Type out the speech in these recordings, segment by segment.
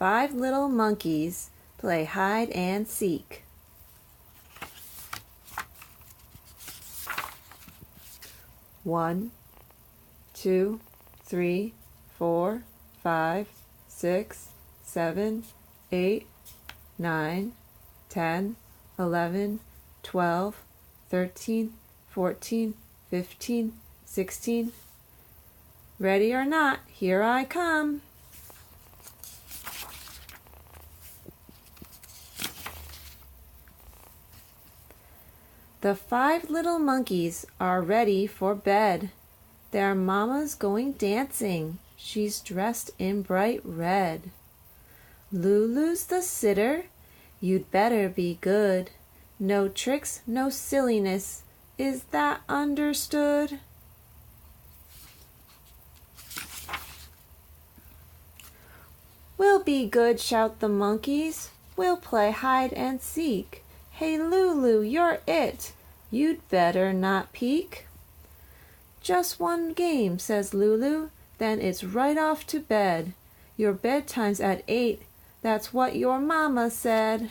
5 little monkeys play hide and seek. One, 2, 3, 4, 5, 6, 7, 8, 9, 10, 11, 12, 13, 14, 15, 16. Ready or not, here I come. The 5 little monkeys are ready for bed. Their mama's going dancing. She's dressed in bright red. Lulu's the sitter. You'd better be good. No tricks, no silliness. Is that understood? We'll be good, shout the monkeys. We'll play hide and seek. Hey Lulu, you're it. You'd better not peek. Just one game, says Lulu, then it's right off to bed. Your bedtime's at 8, that's what your mama said.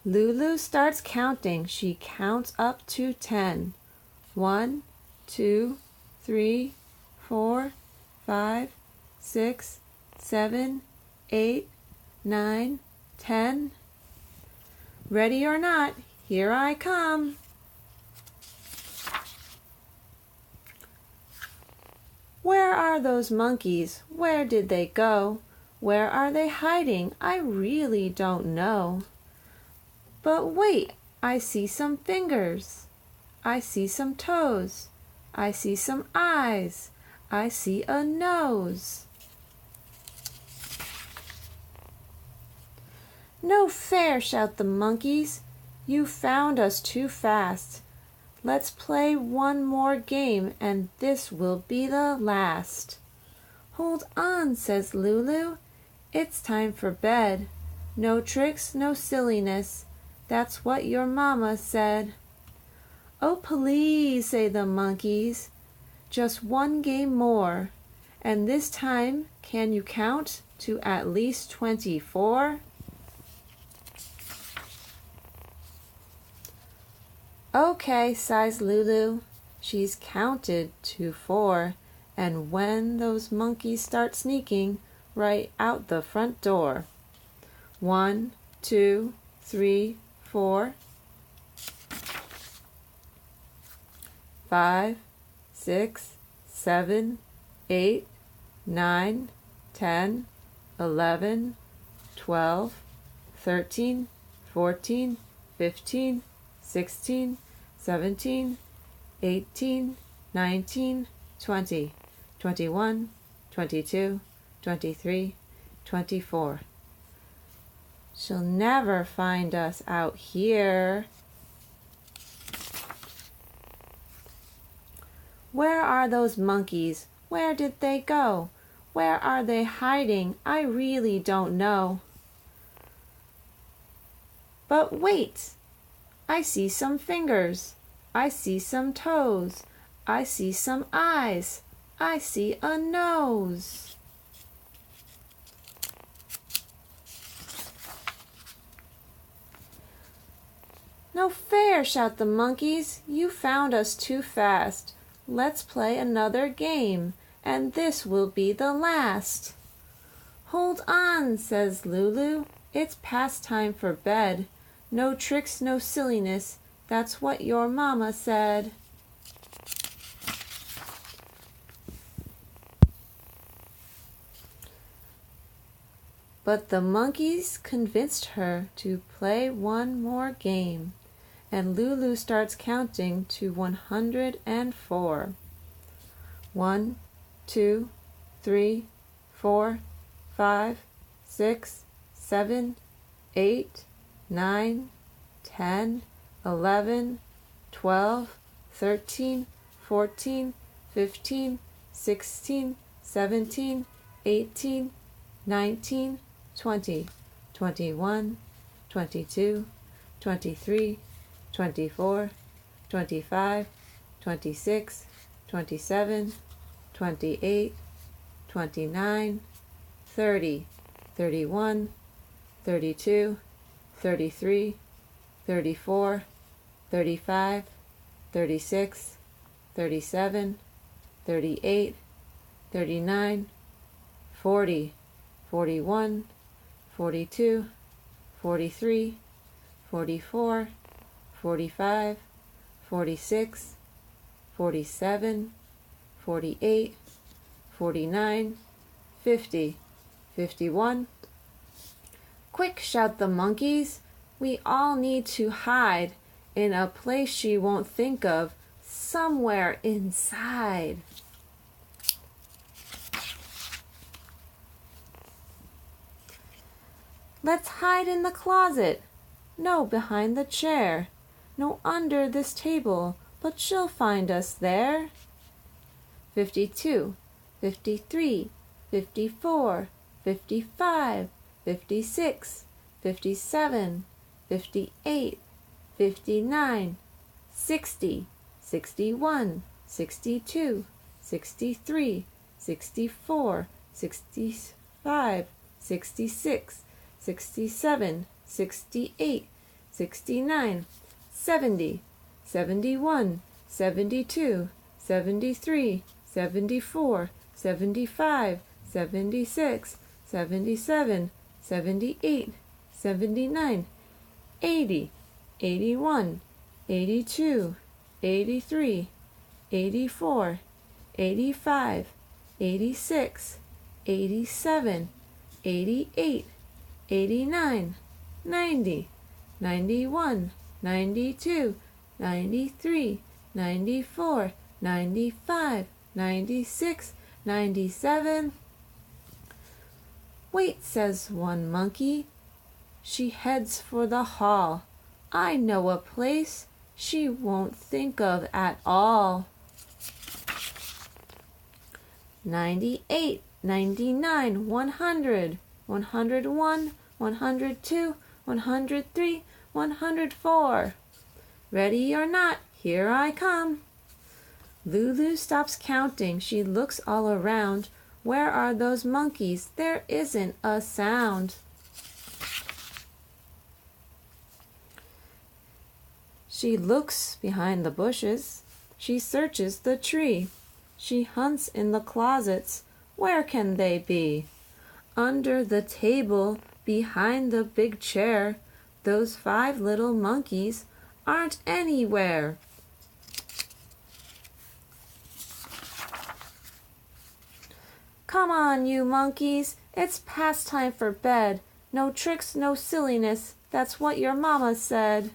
Lulu starts counting. She counts up to 10. 1, 2, 3, 4, 5, 6, 7, 8, 9, 10. Ready or not, here I come. Where are those monkeys? Where did they go? Where are they hiding? I really don't know. But wait, I see some fingers. I see some toes. I see some eyes. I see a nose. No fair, shout the monkeys. You found us too fast. Let's play one more game, and this will be the last. Hold on, says Lulu. It's time for bed. No tricks, no silliness. That's what your mama said. Oh, please, say the monkeys. Just one game more. And this time, can you count to at least 24? Okay, sighs Lulu. She's counted to 4, and when those monkeys start sneaking, right out the front door. 1, 2, 3, 4, 5, 6, 7, 8, 9, 10, 11, 12, 13, 14, 15, 16, 17, 18, 19, 20, 21, 22, 23, 24. She'll never find us out here. Where are those monkeys? Where did they go? Where are they hiding? I really don't know. But wait! I see some fingers. I see some toes. I see some eyes. I see a nose. No fair, shout the monkeys. You found us too fast. Let's play another game, and this will be the last. Hold on, says Lulu. It's past time for bed. No tricks, no silliness. That's what your mama said. But the monkeys convinced her to play one more game, and Lulu starts counting to 104. 1, 2, 3, 4, 5, 6, 7, 8, 9, 10, 11, 12, 13, 14, 15, 16, 17, 18, 19, 20, 21, 22, 23, 24, 25, 26, 27, 28, 29, 30, 31, 32, 33, 34, 35, 36, 37, 38, 39, 40, 41, 42, 43, 44, 45, 46, 47, 48, 49, 50, 51. Quick, shout the monkeys. We all need to hide in a place she won't think of, somewhere inside. Let's hide in the closet. No, behind the chair. No, under this table, but she'll find us there. 52, 53, 54, 55, 56, 57, 58, 59, 60, 61, 62, 63, 64, 65, 66, 67, 68, 69, 70, 71, 72, 73, 74, 75, 76, 77, 78, 79, 80, 81, 82, 83, 84, 85, 86, 87, 88, 89, 90, 91, 92, 93, 94, 95, 96, 97. Wait, says one monkey. She heads for the hall. I know a place she won't think of at all. 98, 99, 100, 101, 102, 103, 104. Ready or not, here I come. Lulu stops counting. She looks all around. Where are those monkeys? There isn't a sound. She looks behind the bushes. She searches the tree. She hunts in the closets. Where can they be? Under the table, behind the big chair. Those 5 little monkeys aren't anywhere. Come on, you monkeys. It's past time for bed. No tricks, no silliness. That's what your mama said.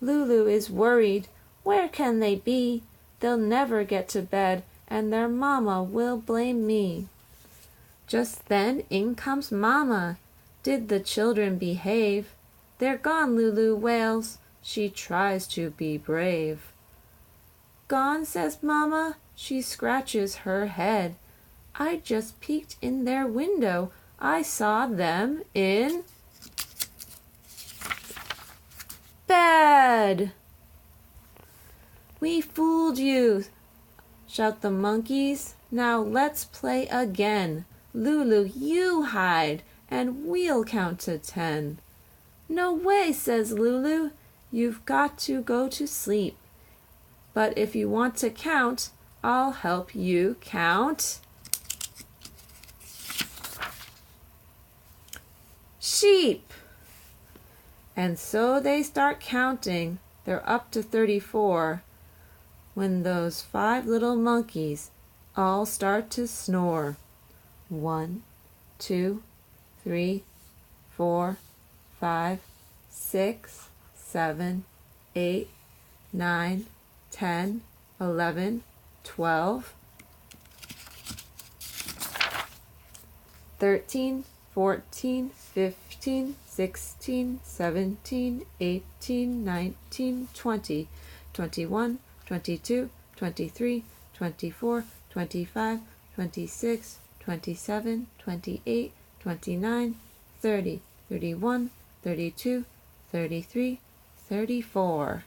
Lulu is worried. Where can they be? They'll never get to bed, and their mama will blame me. Just then in comes Mama. Did the children behave? They're gone, Lulu wails. She tries to be brave. Gone, says Mama. She scratches her head. I just peeked in their window. I saw them in bed. We fooled you, shout the monkeys. Now let's play again. Lulu, you hide, and we'll count to 10. No way, says Lulu. You've got to go to sleep. But if you want to count, I'll help you count. Sheep. And so they start counting. They're up to 34 when those 5 little monkeys all start to snore. 1, 2, 3, 4, 5, 6, 7, 8, 9, 10, 11, 12, 13, 14, 15, 16, 17, 18, 19, 20, 21, 22, 23, 24, 25, 26, 27, 28, 29, 30, 31, 32, 33, 34.